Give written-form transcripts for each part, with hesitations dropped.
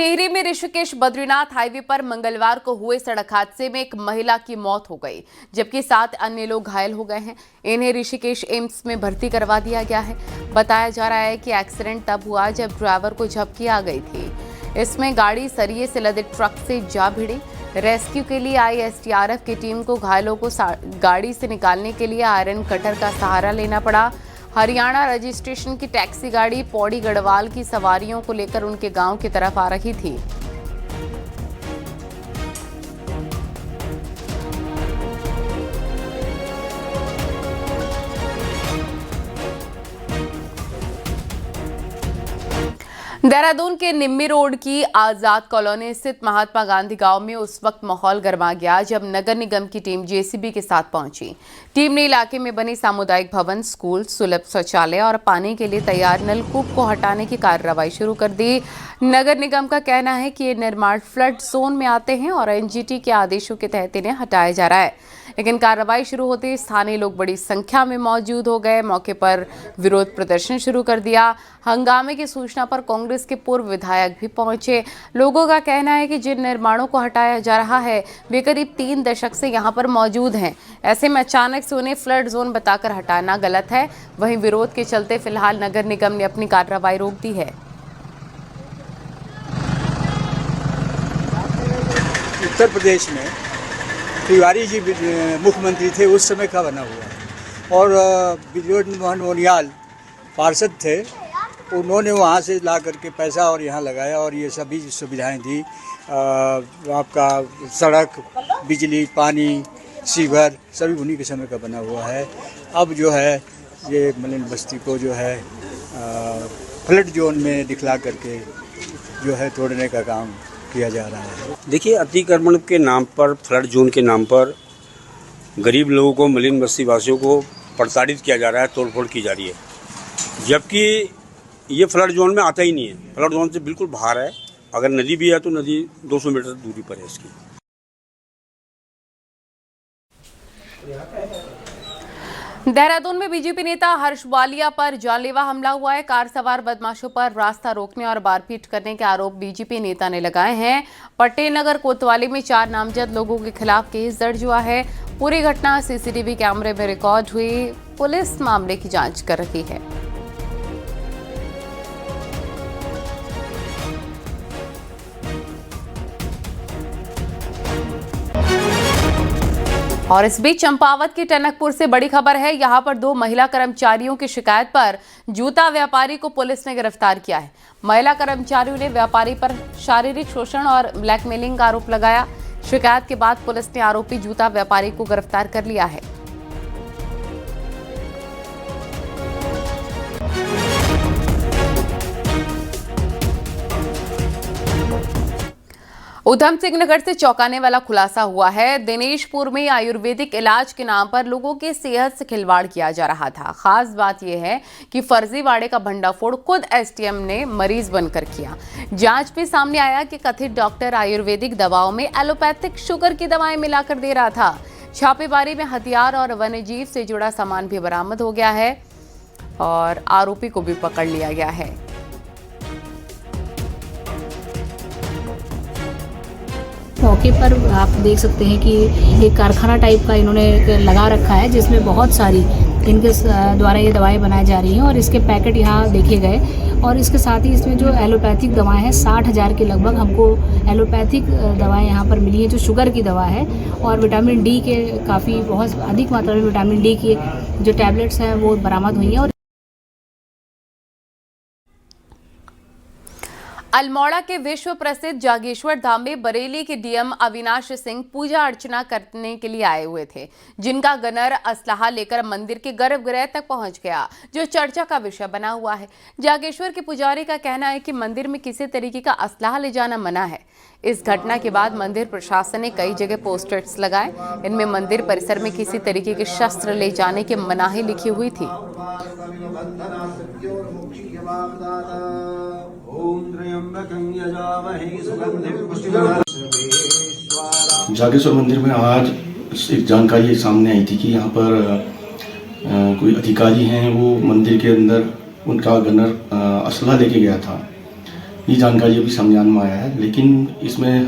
टिहरी में ऋषिकेश बद्रीनाथ हाईवे पर मंगलवार को हुए सड़क हादसे में एक महिला की मौत हो गई, जबकि 7 अन्य लोग घायल हो गए हैं। इन्हें ऋषिकेश एम्स में भर्ती करवा दिया गया है। बताया जा रहा है कि एक्सीडेंट तब हुआ जब ड्राइवर को झपकी आ गई थी। इसमें गाड़ी सरिये से लदे ट्रक से जा भिड़ी। रेस्क्यू के लिए आई एसडीआरएफ की टीम को घायलों को गाड़ी से निकालने के लिए आयरन कटर का सहारा लेना पड़ा। हरियाणा रजिस्ट्रेशन की टैक्सी गाड़ी पौड़ी गढ़वाल की सवारियों को लेकर उनके गांव की तरफ आ रही थी। देहरादून के निम्मी रोड की आजाद कॉलोनी स्थित महात्मा गांधी गांव में उस वक्त माहौल गर्मा गया जब नगर निगम की टीम जेसीबी के साथ पहुंची। टीम ने इलाके में बने सामुदायिक भवन, स्कूल, सुलभ शौचालय और पानी के लिए तैयार नलकूप को हटाने की कार्रवाई शुरू कर दी। नगर निगम का कहना है कि ये निर्माण फ्लड जोन में आते हैं और एनजीटी के आदेशों के तहत इन्हें हटाया जा रहा है, लेकिन कार्रवाई शुरू होते ही स्थानीय लोग बड़ी संख्या में मौजूद हो गए। मौके पर विरोध प्रदर्शन शुरू कर दिया। हंगामे की सूचना पर कांग्रेस के पूर्व विधायक भी पहुंचे। लोगों का कहना है कि जिन निर्माणों को हटाया जा रहा है वे करीब 3 दशक से यहां पर मौजूद हैं। ऐसे में अचानक से उन्हें फ्लड जोन बताकर हटाना गलत है। वहीं विरोध के चलते फिलहाल नगर निगम ने अपनी कार्रवाई रोक दी है। उत्तर प्रदेश में तिवारी जी मुख्यमंत्री थे, उस समय का बना हुआ है और विजय मोहन मोनियाल पार्षद थे। उन्होंने वहाँ से ला करके पैसा और यहाँ लगाया और ये सभी सुविधाएं दी। आपका सड़क, बिजली, पानी, सीवर सभी उन्हीं के समय का बना हुआ है। अब जो है ये मलिन बस्ती को जो है फ्लड जोन में दिखला करके जो है तोड़ने का काम किया जा रहा है। देखिए, अतिक्रमण के नाम पर, फ्लड जोन के नाम पर गरीब लोगों को, मलिन बस्ती वासियों को प्रताड़ित किया जा रहा है, तोड़फोड़ की जा रही है, जबकि ये फ्लड जोन में आता ही नहीं है। फ्लड जोन से बिल्कुल बाहर है। अगर नदी भी है तो नदी 200 मीटर दूरी पर है इसकी। देहरादून में बीजेपी नेता हर्ष वालिया पर जानलेवा हमला हुआ है। कार सवार बदमाशों पर रास्ता रोकने और मारपीट करने के आरोप बीजेपी नेता ने लगाए हैं। पटेल नगर कोतवाली में 4 नामजद लोगों के खिलाफ केस दर्ज हुआ है। पूरी घटना सीसीटीवी कैमरे में रिकॉर्ड हुई। पुलिस मामले की जांच कर रही है। और इस बीच चंपावत के टनकपुर से बड़ी खबर है। यहां पर 2 महिला कर्मचारियों की शिकायत पर जूता व्यापारी को पुलिस ने गिरफ्तार किया है। महिला कर्मचारियों ने व्यापारी पर शारीरिक शोषण और ब्लैकमेलिंग का आरोप लगाया। शिकायत के बाद पुलिस ने आरोपी जूता व्यापारी को गिरफ्तार कर लिया है। उधम सिंह नगर से चौंकाने वाला खुलासा हुआ है। दिनेशपुर में आयुर्वेदिक इलाज के नाम पर लोगों की सेहत से खिलवाड़ किया जा रहा था। खास बात यह है कि फर्जीवाड़े का भंडाफोड़ खुद एसडीएम ने मरीज बनकर किया। जांच में सामने आया कि कथित डॉक्टर आयुर्वेदिक दवाओं में एलोपैथिक शुगर की दवाएं मिलाकर दे रहा था। छापेमारी में हथियार और वन्यजीव से जुड़ा सामान भी बरामद हो गया है और आरोपी को भी पकड़ लिया गया है। मौके पर आप देख सकते हैं कि एक कारखाना टाइप का इन्होंने लगा रखा है, जिसमें बहुत सारी इनके द्वारा ये दवाएं बनाई जा रही हैं और इसके पैकेट यहाँ देखे गए। और इसके साथ ही इसमें जो एलोपैथिक दवाएं हैं, 60,000 के लगभग हमको एलोपैथिक दवाएं यहाँ पर मिली हैं, जो शुगर की दवा है। और विटामिन डी के काफ़ी बहुत अधिक मात्रा में विटामिन डी की जो टैबलेट्स हैं वो बरामद हुई हैं। और अल्मोड़ा के विश्व प्रसिद्ध जागेश्वर धाम में बरेली के डीएम अविनाश सिंह पूजा अर्चना करने के लिए आए हुए थे, जिनका गनर असलाहा लेकर मंदिर के गर्भगृह तक पहुंच गया, जो चर्चा का विषय बना हुआ है। जागेश्वर के पुजारी का कहना है कि मंदिर में किसी तरीके का असलाहा ले जाना मना है। इस घटना के बाद मंदिर प्रशासन ने कई जगह पोस्टर्स लगाए। इनमें मंदिर परिसर में किसी तरीके के शस्त्र ले जाने की मनाही लिखी हुई थी। जागेश्वर मंदिर में आज एक जानकारी सामने आई थी कि यहाँ पर कोई अधिकारी हैं, वो मंदिर के अंदर उनका गनर असला लेके गया था। ये जानकारी अभी संज्ञान में आया है, लेकिन इसमें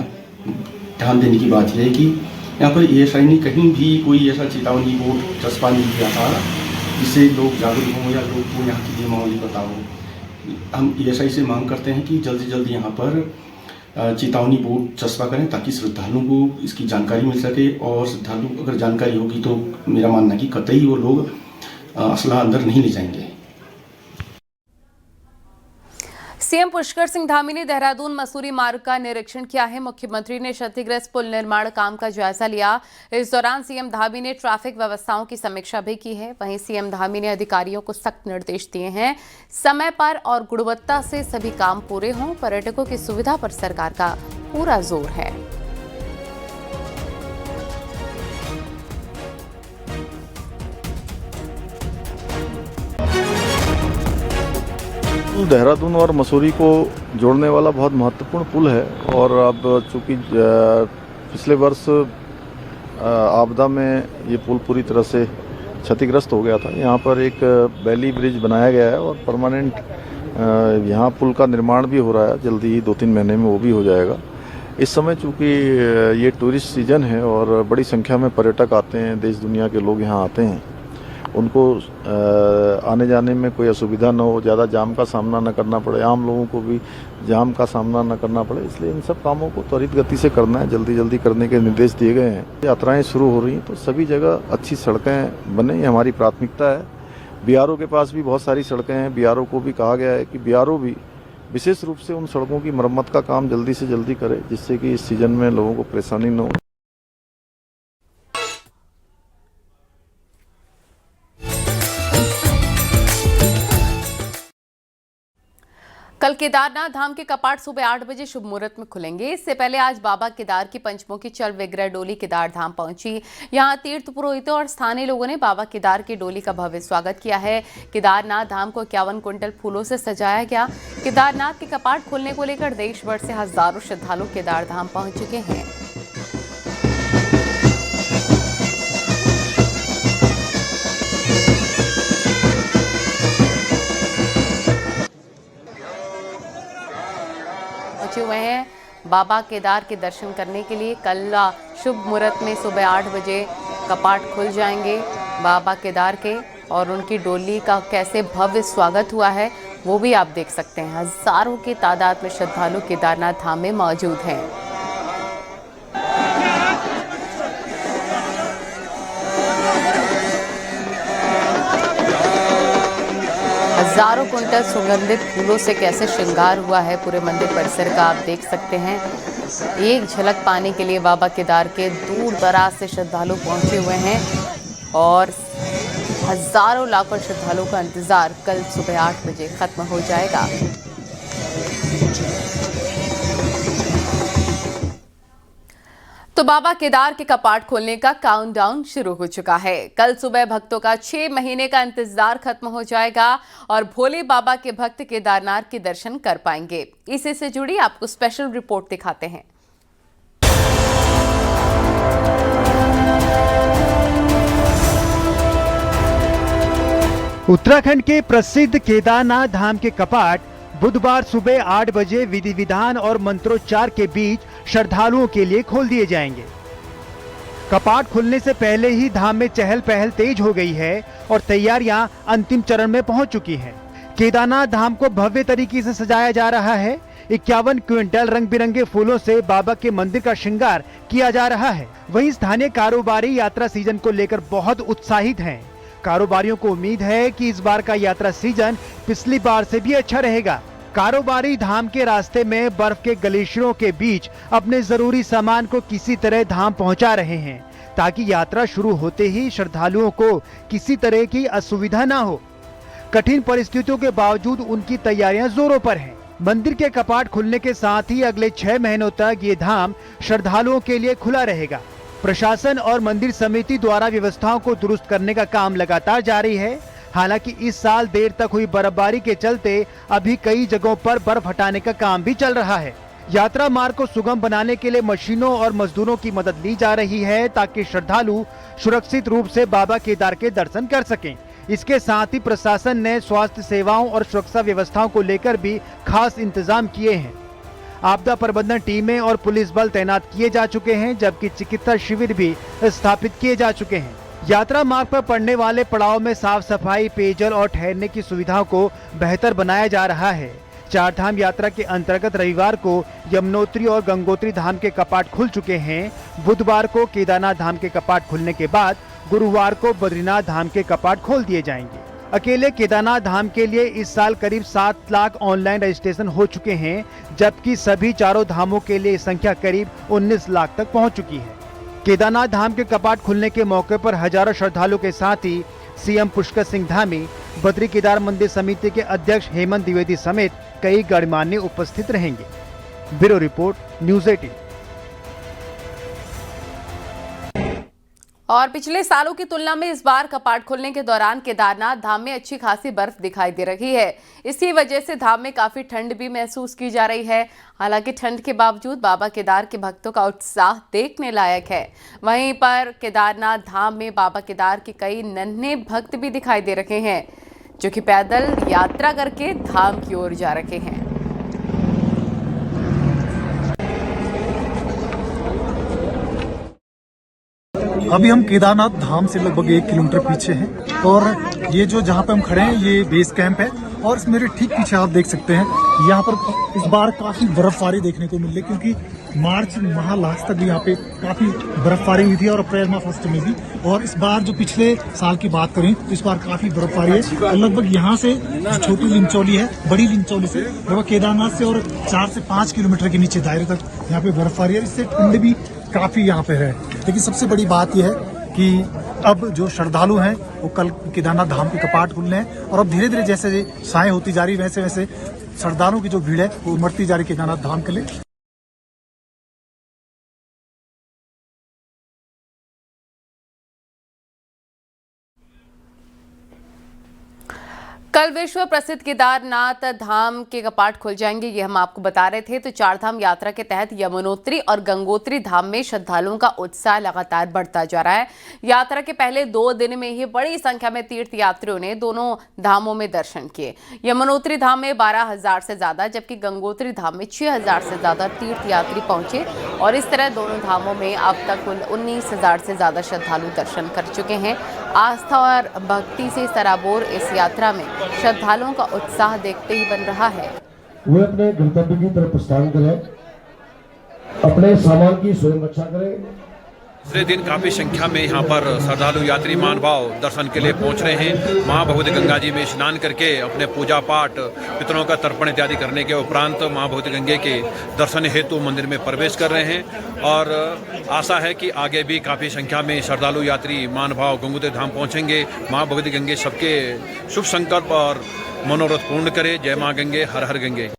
ध्यान देने की बात यह है कि यहाँ पर ASI ने कहीं भी कोई ऐसा चेतावनी बोर्ड चस्पा नहीं किया था जिससे लोग जागरूक हों या लोग को यहाँ की नियमावली पता हो। हम ASI से मांग करते हैं कि जल्द से जल्द यहाँ पर चेतावनी बोर्ड चस्पा करें ताकि श्रद्धालुओं को इसकी जानकारी मिल सके, और श्रद्धालु अगर जानकारी होगी तो मेरा मानना है कि कतई वो लोग असला अंदर नहीं ले जाएंगे। सीएम पुष्कर सिंह धामी ने देहरादून मसूरी मार्ग का निरीक्षण किया है। मुख्यमंत्री ने क्षतिग्रस्त पुल निर्माण काम का जायजा लिया। इस दौरान सीएम धामी ने ट्रैफिक व्यवस्थाओं की समीक्षा भी की है। वहीं सीएम धामी ने अधिकारियों को सख्त निर्देश दिए हैं, समय पर और गुणवत्ता से सभी काम पूरे हों। पर्यटकों की सुविधा पर सरकार का पूरा जोर है। देहरादून और मसूरी को जोड़ने वाला बहुत महत्वपूर्ण पुल है, और अब चूँकि पिछले वर्ष आपदा में ये पुल पूरी तरह से क्षतिग्रस्त हो गया था, यहाँ पर एक बैली ब्रिज बनाया गया है और परमानेंट यहाँ पुल का निर्माण भी हो रहा है। जल्दी ही 2-3 महीने में वो भी हो जाएगा। इस समय चूँकि ये टूरिस्ट सीजन है और बड़ी संख्या में पर्यटक आते हैं, देश दुनिया के लोग यहाँ आते हैं, उनको आने जाने में कोई असुविधा न हो, ज़्यादा जाम का सामना न करना पड़े, आम लोगों को भी जाम का सामना न करना पड़े, इसलिए इन सब कामों को त्वरित गति से करना है, जल्दी करने के निर्देश दिए गए हैं। यात्राएं शुरू हो रही हैं तो सभी जगह अच्छी सड़कें बने, ये हमारी प्राथमिकता है। BRO के पास भी बहुत सारी सड़कें हैं। BRO को भी कहा गया है कि BRO भी विशेष रूप से उन सड़कों की मरम्मत का काम जल्दी से जल्दी करे, जिससे कि इस सीजन में लोगों को परेशानी न हो। कल केदारनाथ धाम के कपाट सुबह 8 बजे शुभ मुहूर्त में खुलेंगे। इससे पहले आज बाबा केदार की पंचमुखी चल विग्रह डोली केदार धाम पहुंची। यहां तीर्थ पुरोहितों और स्थानीय लोगों ने बाबा केदार की डोली का भव्य स्वागत किया है। केदारनाथ धाम को 51 क्विंटल फूलों से सजाया गया। केदारनाथ के कपाट खुलने को लेकर देश भर से हजारों श्रद्धालु केदार धाम पहुंच चुके हैं। हुए हैं बाबा केदार के दर्शन करने के लिए। कल शुभ मुहूर्त में सुबह 8 बजे कपाट खुल जाएंगे बाबा केदार के, और उनकी डोली का कैसे भव्य स्वागत हुआ है वो भी आप देख सकते हैं। हजारों की तादाद में श्रद्धालु केदारनाथ धाम में मौजूद हैं। हजारों कुंटल सुगंधित फूलों से कैसे श्रृंगार हुआ है पूरे मंदिर परिसर का आप देख सकते हैं। एक झलक पाने के लिए बाबा केदार के दूर दराज से श्रद्धालु पहुंचे हुए हैं, और हजारों लाखों श्रद्धालुओं का इंतजार कल सुबह 8 बजे खत्म हो जाएगा। तो बाबा केदार के कपाट खोलने का काउंटडाउन शुरू हो चुका है। कल सुबह भक्तों का 6 महीने का इंतजार खत्म हो जाएगा और भोले बाबा के भक्त केदारनाथ के दर्शन कर पाएंगे। इसी से जुड़ी आपको स्पेशल रिपोर्ट दिखाते हैं। उत्तराखंड के प्रसिद्ध केदारनाथ धाम के कपाट बुधवार सुबह 8 बजे विधि विधान और मंत्रोच्चार के बीच श्रद्धालुओं के लिए खोल दिए जाएंगे। कपाट खुलने से पहले ही धाम में चहल पहल तेज हो गई है और तैयारियां अंतिम चरण में पहुंच चुकी हैं। केदारनाथ धाम को भव्य तरीके से सजाया जा रहा है। 51 क्विंटल रंग बिरंगे फूलों से बाबा के मंदिर का श्रृंगार किया जा रहा है। वहीं स्थानीय कारोबारी यात्रा सीजन को लेकर बहुत उत्साहित हैं। कारोबारियों को उम्मीद है कि इस बार का यात्रा सीजन पिछली बार से भी अच्छा रहेगा। कारोबारी धाम के रास्ते में बर्फ के ग्लेशियरों के बीच अपने जरूरी सामान को किसी तरह धाम पहुंचा रहे हैं, ताकि यात्रा शुरू होते ही श्रद्धालुओं को किसी तरह की असुविधा ना हो। कठिन परिस्थितियों के बावजूद उनकी तैयारियां जोरों पर हैं। मंदिर के कपाट खुलने के साथ ही अगले 6 महीनों तक ये धाम श्रद्धालुओं के लिए खुला रहेगा। प्रशासन और मंदिर समिति द्वारा व्यवस्थाओं को दुरुस्त करने का काम लगातार जारी है। हालांकि इस साल देर तक हुई बर्फबारी के चलते अभी कई जगहों पर बर्फ हटाने का काम भी चल रहा है। यात्रा मार्ग को सुगम बनाने के लिए मशीनों और मजदूरों की मदद ली जा रही है, ताकि श्रद्धालु सुरक्षित रूप से बाबा केदार के दर्शन कर सकें। इसके साथ ही प्रशासन ने स्वास्थ्य सेवाओं और सुरक्षा व्यवस्थाओं को लेकर भी खास इंतजाम किए हैं। आपदा प्रबंधन टीमें और पुलिस बल तैनात किए जा चुके हैं, जबकि चिकित्सा शिविर भी स्थापित किए जा चुके हैं। यात्रा मार्ग पर पड़ने वाले पड़ाव में साफ सफाई, पेयजल और ठहरने की सुविधाओं को बेहतर बनाया जा रहा है। चार धाम यात्रा के अंतर्गत रविवार को यमुनोत्री और गंगोत्री धाम के कपाट खुल चुके हैं। बुधवार को केदारनाथ धाम के कपाट खुलने के बाद गुरुवार को बद्रीनाथ धाम के कपाट खोल दिए जाएंगे। अकेले केदारनाथ धाम के लिए इस साल करीब 7 लाख ऑनलाइन रजिस्ट्रेशन हो चुके हैं, जबकि सभी चारों धामों के लिए संख्या करीब 19 लाख तक पहुंच चुकी है। केदारनाथ धाम के कपाट खुलने के मौके पर हजारों श्रद्धालुओं के साथ ही सीएम पुष्कर सिंह धामी, बद्री केदार मंदिर समिति के अध्यक्ष हेमंत द्विवेदी समेत कई गणमान्य उपस्थित रहेंगे। Bureau report, news 18। और पिछले सालों की तुलना में इस बार कपाट खुलने के दौरान केदारनाथ धाम में अच्छी खासी बर्फ दिखाई दे रही है। इसी वजह से धाम में काफी ठंड भी महसूस की जा रही है। हालांकि ठंड के बावजूद बाबा केदार के भक्तों का उत्साह देखने लायक है। वहीं पर केदारनाथ धाम में बाबा केदार के कई नन्हे भक्त भी दिखाई दे रहे हैं, जो कि पैदल यात्रा करके धाम की ओर जा रहे हैं। अभी हम केदारनाथ धाम से लगभग 1 किलोमीटर पीछे हैं और ये जो जहाँ पे हम खड़े हैं ये बेस कैंप है और इस मेरे ठीक पीछे आप देख सकते हैं यहाँ पर इस बार काफी बर्फबारी देखने को मिल रही, क्योंकि मार्च माह लास्ट तक भी यहाँ पे काफी बर्फबारी हुई थी और अप्रैल माह फर्स्ट में भी। और इस बार जो पिछले साल की बात करें तो इस बार काफी बर्फबारी है और लगभग यहाँ से छोटी लिंचौली है, बड़ी लिंचौली से लगभग केदारनाथ से और 4 से 5 किलोमीटर के नीचे दायरे तक यहाँ पे बर्फबारी है। इससे ठंड भी काफी यहाँ पे है। लेकिन सबसे बड़ी बात यह है कि अब जो श्रद्धालु हैं वो कल केदारनाथ धाम के कपाट खुलने हैं और अब धीरे धीरे जैसे साएं होती जा रही वैसे वैसे श्रद्धालुओं की जो भीड़ है वो उमड़ती जा रही केदारनाथ धाम के लिए। कल विश्व प्रसिद्ध केदारनाथ धाम के कपाट खुल जाएंगे, ये हम आपको बता रहे थे। तो चार धाम यात्रा के तहत यमुनोत्री और गंगोत्री धाम में श्रद्धालुओं का उत्साह लगातार बढ़ता जा रहा है। यात्रा के पहले 2 दिन में ही बड़ी संख्या में तीर्थ यात्रियों ने दोनों धामों में दर्शन किए। यमुनोत्री धाम में 12,000 से ज्यादा, जबकि गंगोत्री धाम में 6,000 से ज्यादा तीर्थ यात्री पहुंचे और इस तरह दोनों धामों में अब तक कुल 19,000 से ज्यादा श्रद्धालु दर्शन कर चुके हैं। आस्था और भक्ति से सराबोर इस यात्रा में श्रद्धालुओं का उत्साह देखते ही बन रहा है। वे अपने गंतव्य की तरफ प्रस्थान करें, अपने सामान की स्वयं रक्षा करें। दूसरे दिन काफ़ी संख्या में यहाँ पर श्रद्धालु यात्री महानुभाव दर्शन के लिए पहुँच रहे हैं। माँ भगवती गंगा जी में स्नान करके अपने पूजा पाठ, पितरों का तर्पण इत्यादि करने के उपरांत माँ भगवती गंगे के दर्शन हेतु मंदिर में प्रवेश कर रहे हैं और आशा है कि आगे भी काफ़ी संख्या में श्रद्धालु यात्री महानुभाव गंगोत्री धाम पहुँचेंगे। माँ भगवती गंगे सबके शुभ संकल्प और मनोरथ पूर्ण करे। जय माँ गंगे, हर हर गंगे।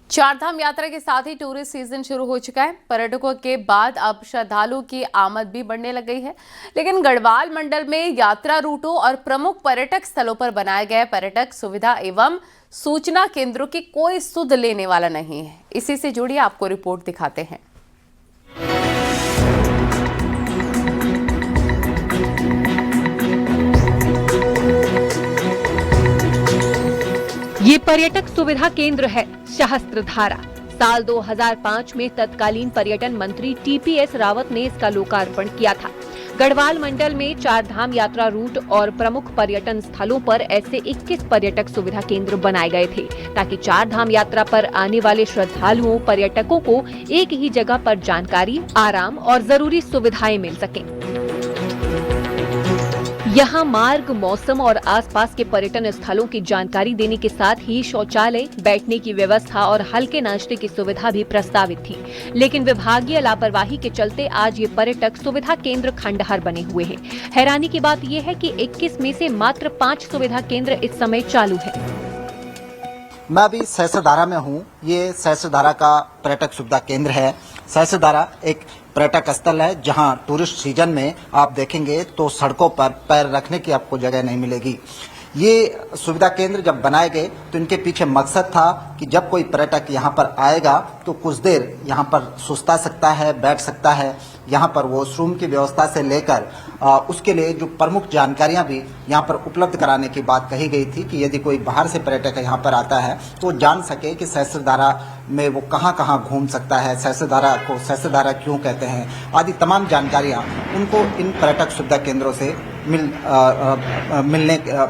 चारधाम यात्रा के साथ ही टूरिस्ट सीजन शुरू हो चुका है। पर्यटकों के बाद अब श्रद्धालुओं की आमद भी बढ़ने लग गई है, लेकिन गढ़वाल मंडल में यात्रा रूटों और प्रमुख पर्यटक स्थलों पर बनाए गए पर्यटक सुविधा एवं सूचना केंद्रों की कोई सुध लेने वाला नहीं है। इसी से जुड़ी आपको रिपोर्ट दिखाते हैं। ये पर्यटक सुविधा केंद्र है सहस्त्रधारा। साल 2005 में तत्कालीन पर्यटन मंत्री टीपीएस रावत ने इसका लोकार्पण किया था। गढ़वाल मंडल में चार धाम यात्रा रूट और प्रमुख पर्यटन स्थलों पर ऐसे 21 पर्यटक सुविधा केंद्र बनाए गए थे, ताकि चार धाम यात्रा पर आने वाले श्रद्धालुओं पर्यटकों को एक ही जगह पर जानकारी, आराम और जरूरी सुविधाएं मिल सकें। यहाँ मार्ग, मौसम और आसपास के पर्यटन स्थलों की जानकारी देने के साथ ही शौचालय, बैठने की व्यवस्था और हल्के नाश्ते की सुविधा भी प्रस्तावित थी, लेकिन विभागीय लापरवाही के चलते आज ये पर्यटक सुविधा केंद्र खंडहर बने हुए हैं। हैरानी की बात यह है कि 21 में से मात्र 5 सुविधा केंद्र इस समय चालू है। मैं अभी सहस्त्रधारा में हूँ। ये सहस्त्रधारा का पर्यटक सुविधा केंद्र है। सहस्त्रधारा एक पर्यटक स्थल है जहां टूरिस्ट सीजन में आप देखेंगे तो सड़कों पर पैर रखने की आपको जगह नहीं मिलेगी। ये सुविधा केंद्र जब बनाए गए तो इनके पीछे मकसद था कि जब कोई पर्यटक यहाँ पर आएगा तो कुछ देर यहाँ पर सुस्ता सकता है, बैठ सकता है। यहाँ पर वॉशरूम की व्यवस्था से लेकर उसके लिए जो प्रमुख जानकारियां भी यहाँ पर उपलब्ध कराने की बात कही गई थी कि यदि कोई बाहर से पर्यटक यहाँ पर आता है तो जान सके कि सहस्त्रधारा में वो कहाँ कहाँ घूम सकता है, सहस्त्रधारा को सहस्त्रधारा क्यों कहते हैं, आदि तमाम जानकारियाँ उनको इन पर्यटक सुविधा केंद्रों से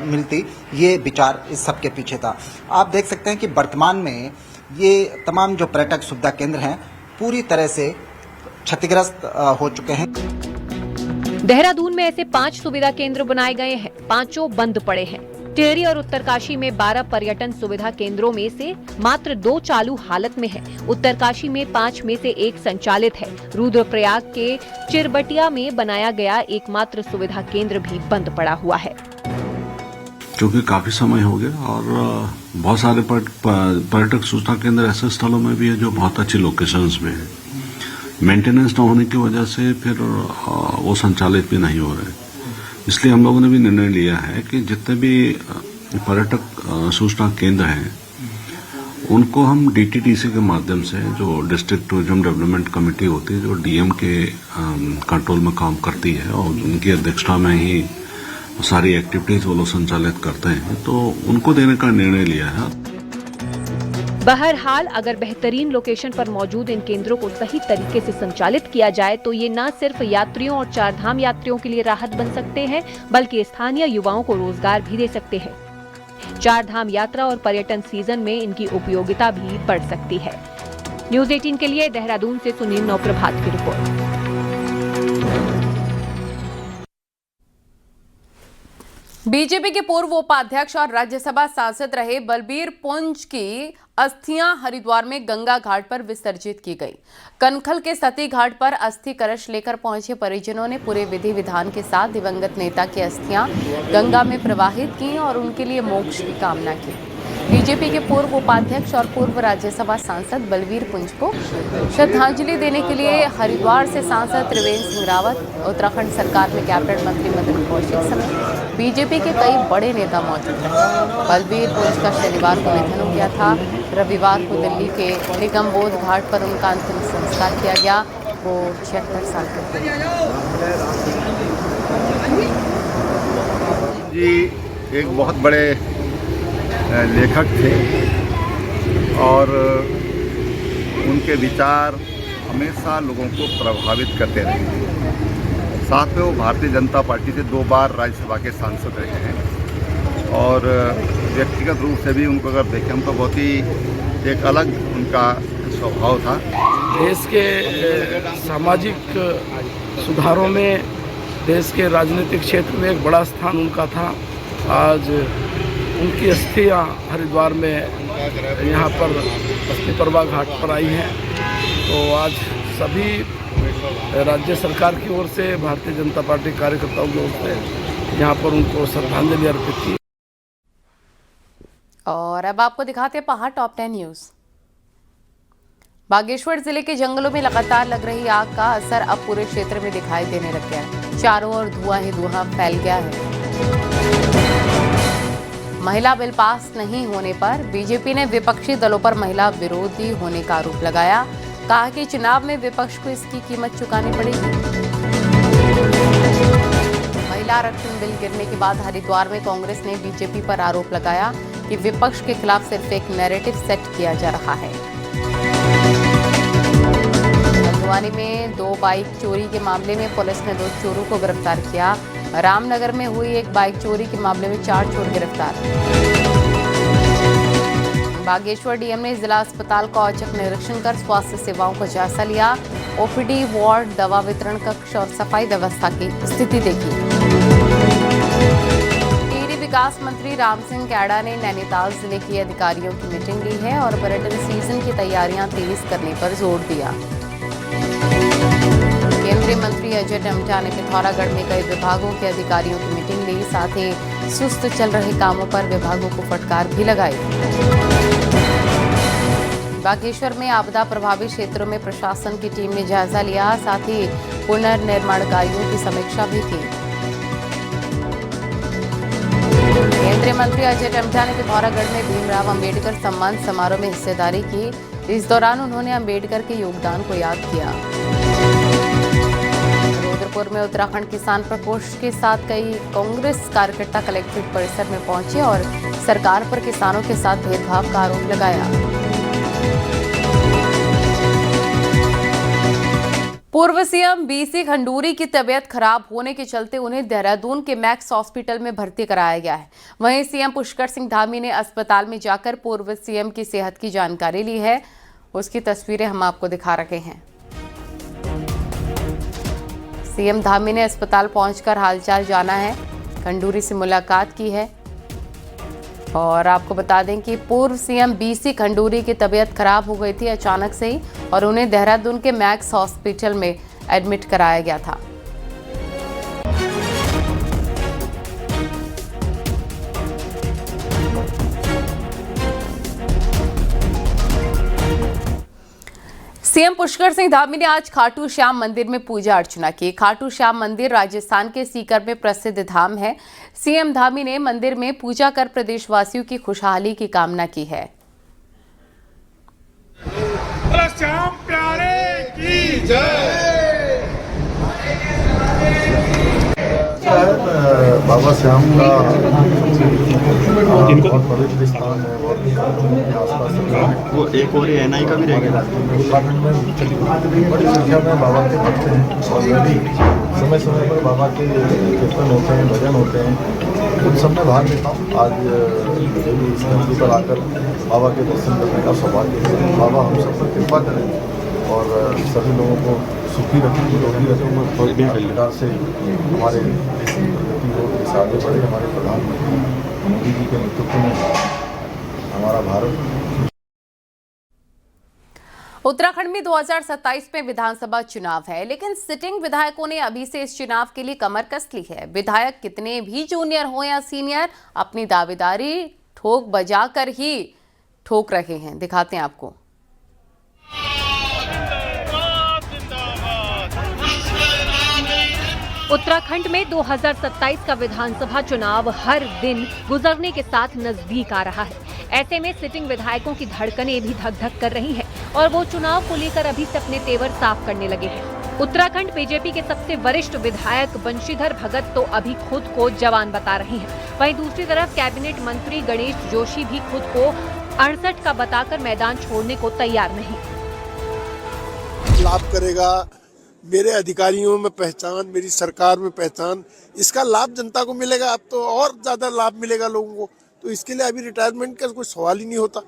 मिलती। ये विचार इस सब के पीछे था। आप देख सकते हैं कि वर्तमान में ये तमाम जो पर्यटक सुविधा केंद्र हैं पूरी तरह से क्षतिग्रस्त हो चुके हैं। देहरादून में ऐसे 5 सुविधा केंद्र बनाए गए हैं, 5 बंद पड़े हैं। टिहरी और उत्तरकाशी में 12 पर्यटन सुविधा केंद्रों में से मात्र 2 चालू हालत में है। उत्तरकाशी में 5 में से 1 संचालित है। रुद्रप्रयाग के चिरबटिया में बनाया गया एकमात्र सुविधा केंद्र भी बंद पड़ा हुआ है। क्योंकि काफी समय हो गया और बहुत सारे पर्यटक सूचना केंद्र ऐसे स्थलों में भी है जो बहुत अच्छी लोकेशंस में है। मेंटेनेंस न होने की वजह से फिर वो संचालित भी नहीं हो रहे। इसलिए हम लोगों ने भी निर्णय लिया है कि जितने भी पर्यटक सूचना केंद्र हैं उनको हम डीटीटीसी के माध्यम से, जो डिस्ट्रिक्ट टूरिज्म डेवलपमेंट कमेटी होती है, जो डीएम के कंट्रोल में काम करती है और उनकी अध्यक्षता में ही सारी एक्टिविटीज वो लोग संचालित करते हैं, तो उनको देने का निर्णय लिया है। बहरहाल अगर बेहतरीन लोकेशन पर मौजूद इन केंद्रों को सही तरीके से संचालित किया जाए तो ये न सिर्फ यात्रियों और चारधाम यात्रियों के लिए राहत बन सकते हैं बल्कि स्थानीय युवाओं को रोजगार भी दे सकते हैं। चारधाम यात्रा और पर्यटन सीजन में इनकी उपयोगिता भी बढ़ सकती है। न्यूज़ 18 के लिए देहरादून से सुनील नौप्रभात की रिपोर्ट। बीजेपी के पूर्व उपाध्यक्ष और राज्यसभा सांसद रहे बलबीर पुंज की अस्थियां हरिद्वार में गंगा घाट पर विसर्जित की गई। कनखल के सती घाट पर अस्थि कलश लेकर पहुंचे परिजनों ने पूरे विधि विधान के साथ दिवंगत नेता की अस्थियां गंगा में प्रवाहित की और उनके लिए मोक्ष की कामना की। बीजेपी के पूर्व उपाध्यक्ष और पूर्व राज्यसभा सांसद बलबीर पुंज को श्रद्धांजलि देने के लिए हरिद्वार से सांसद त्रिवेंद्र सिंह रावत, उत्तराखंड सरकार में कैबिनेट मंत्री मदन कौशिक समेत बीजेपी के कई बड़े नेता मौजूद हैं। बलबीर पुंज का शनिवार को निधन हो गया था। रविवार को दिल्ली के निगमबोध घाट पर उनका अंतिम संस्कार किया गया। वो 76 साल के थे। जी एक बहुत बड़े लेखक थे और उनके विचार हमेशा लोगों को प्रभावित करते रहे। साथ में वो भारतीय जनता पार्टी से 2 बार राज्यसभा के सांसद रहे हैं और व्यक्तिगत रूप से भी उनको अगर देखें हम तो बहुत ही एक अलग उनका स्वभाव था। देश के सामाजिक सुधारों में, देश के राजनीतिक क्षेत्र में एक बड़ा स्थान उनका था। आज उनकी अस्थियां हरिद्वार में यहाँ पर अस्थि प्रवाह घाट पर आई हैं, तो आज सभी राज्य सरकार की ओर से, भारतीय जनता पार्टी कार्यकर्ताओं की ओर से यहाँ पर उनको श्रद्धांजलि अर्पित की। और अब आपको दिखाते हैं पहाड़ टॉप 10 न्यूज़। बागेश्वर जिले के जंगलों में लगातार लग रही आग का असर अब पूरे क्षेत्र में दिखाई देने लग गया है। चारों ओर धुआं ही धुआं फैल गया है। महिला बिल पास नहीं होने पर बीजेपी ने विपक्षी दलों पर महिला विरोधी होने का आरोप लगाया। कहा कि चुनाव में विपक्ष को इसकी कीमत चुकानी पड़ेगी। महिला आरक्षण बिल गिरने के बाद हरिद्वार में कांग्रेस ने बीजेपी पर आरोप लगाया कि विपक्ष के खिलाफ सिर्फ एक नैरेटिव सेट किया जा रहा है। हल्द्वानी में 2 बाइक चोरी के मामले में पुलिस ने 2 चोरों को गिरफ्तार किया। रामनगर में हुई एक बाइक चोरी के मामले में 4 चोर गिरफ्तार। बागेश्वर डीएम ने जिला अस्पताल का औचक निरीक्षण कर स्वास्थ्य सेवाओं का जायजा लिया। ओपीडी, वार्ड, दवा वितरण कक्ष और सफाई व्यवस्था की स्थिति देखी। टिहरी विकास मंत्री राम सिंह कैड़ा ने नैनीताल जिले के अधिकारियों की मीटिंग ली है और पर्यटन सीजन की तैयारियां तेज करने पर जोर दिया। केंद्रीय मंत्री अजय टम्टा ने पिथौरागढ़ में कई विभागों के अधिकारियों की मीटिंग ली। साथ ही सुस्त चल रहे कामों पर विभागों को फटकार भी लगाई। बागेश्वर में आपदा प्रभावित क्षेत्रों में प्रशासन की टीम ने जायजा लिया। साथ ही पुनर्निर्माण कार्यों की समीक्षा भी की। केंद्रीय मंत्री अजय टम्टा ने पिथौरागढ़ में भीमराव अंबेडकर सम्मान समारोह में हिस्सेदारी की। इस दौरान उन्होंने अंबेडकर के योगदान को याद किया। रुद्रपुर में उत्तराखंड किसान प्रकोष्ठ के साथ कई कांग्रेस कार्यकर्ता कलेक्ट्रेट परिसर में पहुंचे और सरकार पर किसानों के साथ भेदभाव का आरोप लगाया। पूर्व सीएम बीसी खंडूरी की तबीयत खराब होने के चलते उन्हें देहरादून के मैक्स हॉस्पिटल में भर्ती कराया गया है। वहीं सीएम पुष्कर सिंह धामी ने अस्पताल में जाकर पूर्व सीएम की सेहत की जानकारी ली है। उसकी तस्वीरें हम आपको दिखा रहे हैं। सीएम धामी ने अस्पताल पहुंचकर हालचाल जाना है, खंडूरी से मुलाकात की है। और आपको बता दें कि पूर्व सीएम बीसी खंडूरी की तबीयत खराब हो गई थी अचानक से ही और उन्हें देहरादून के मैक्स हॉस्पिटल में एडमिट कराया गया था। सीएम पुष्कर सिंह धामी ने आज खाटू श्याम मंदिर में पूजा अर्चना की। खाटू श्याम मंदिर राजस्थान के सीकर में प्रसिद्ध धाम है। सीएम धामी ने मंदिर में पूजा कर प्रदेशवासियों की खुशहाली की कामना की है। श्याम प्यारे की जय। बाबा श्याम का बहुत पवित्र स्थान है, बहुत आसपास वो एक और एनआई का भी रहेगा। उत्तराखंड में बड़ी संख्या में बाबा के भक्त हैं और समय समय पर बाबा के कीर्तन होते हैं, भजन होते हैं, उन सब में भाग लेता हूँ। आज मुझे भी इस धरती पर आकर बाबा के दर्शन करने का सौभाग्य है। बाबा हम सब पर कृपा करें और सभी लोगों को सुखी रखें, निरोगी रखें। कोई भी प्रकार से हमारे देश की प्रगति हो, देश आगे बढ़े। हमारे प्रधानमंत्री मोदी जी के नेतृत्व में हमारा भारत। उत्तराखंड में 2027 में विधानसभा चुनाव है, लेकिन सिटिंग विधायकों ने अभी से इस चुनाव के लिए कमर कस ली है। विधायक कितने भी जूनियर हो या सीनियर अपनी दावेदारी ठोक बजाकर ही ठोक रहे हैं। दिखाते हैं आपको। उत्तराखंड में 2027 का विधानसभा चुनाव हर दिन गुजरने के साथ नजदीक आ रहा है। ऐसे में सिटिंग विधायकों की धड़कनें भी धक धक कर रही हैं और वो चुनाव को लेकर अभी से अपने तेवर साफ करने लगे हैं। उत्तराखंड बीजेपी के सबसे वरिष्ठ विधायक बंशीधर भगत तो अभी खुद को जवान बता रहे हैं। वहीं दूसरी तरफ कैबिनेट मंत्री गणेश जोशी भी खुद को 68 का बताकर मैदान छोड़ने को तैयार नहीं। लाभ करेगा, मेरे अधिकारियों में पहचान, मेरी सरकार में पहचान, इसका लाभ जनता को मिलेगा। अब तो और ज्यादा लाभ मिलेगा लोगों को। तो इसके लिए अभी रिटायरमेंट का कोई सवाल ही नहीं होता।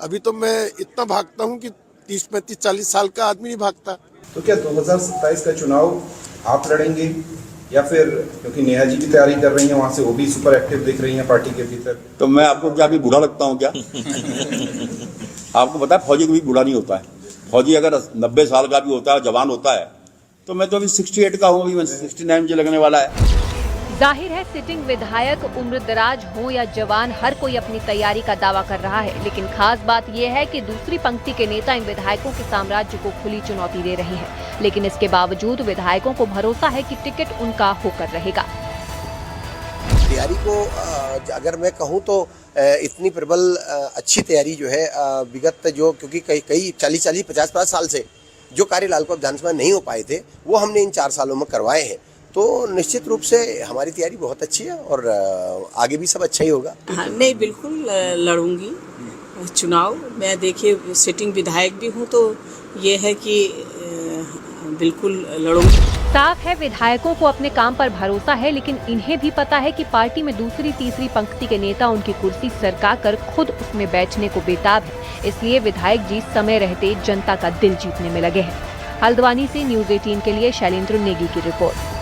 अभी तो मैं इतना भागता हूँ कि 30, 35, 40 साल का आदमी नहीं भागता। तो क्या 2027 का चुनाव आप लड़ेंगे या फिर, क्योंकि नेहा जी की तैयारी कर रही हैं, वहाँ से वो भी सुपर एक्टिव दिख रही हैं पार्टी के भीतर। तो मैं आपको क्या अभी बूढ़ा लगता हूँ क्या? आपको पता है फौजी कभी बूढ़ा नहीं होता है। फौजी अगर 90 साल का भी होता है, जवान होता है, तो मैं तो अभी 68 का हूँ, अभी 69 मुझे लगने वाला है। जाहिर है सिटिंग विधायक उम्रदराज हो या जवान, हर कोई अपनी तैयारी का दावा कर रहा है। लेकिन खास बात यह है कि दूसरी पंक्ति के नेता इन विधायकों के साम्राज्य को खुली चुनौती दे रहे हैं। लेकिन इसके बावजूद विधायकों को भरोसा है कि टिकट उनका होकर रहेगा। तैयारी को अगर मैं कहूँ तो इतनी प्रबल अच्छी तैयारी जो है विगत जो, क्योंकि कई 40, 50 साल से जो कार्य लालको विधानसभा नहीं हो पाए थे वो हमने इन 4 सालों में करवाए हैं। तो निश्चित रूप से हमारी तैयारी बहुत अच्छी है और आगे भी सब अच्छा ही होगा। हाँ, नहीं बिल्कुल लड़ूंगी चुनाव। मैं देखिए सिटिंग विधायक भी हूँ, तो ये है कि बिल्कुल लड़ूंगी। साफ है विधायकों को अपने काम पर भरोसा है, लेकिन इन्हें भी पता है कि पार्टी में दूसरी तीसरी पंक्ति के नेता उनकी कुर्सी सरका कर खुद उसमें बैठने को बेताब है। इसलिए विधायक जी समय रहते जनता का दिल जीतने में लगे हैं। हल्द्वानी से न्यूज़ 18 के लिए शैलेंद्र नेगी की रिपोर्ट।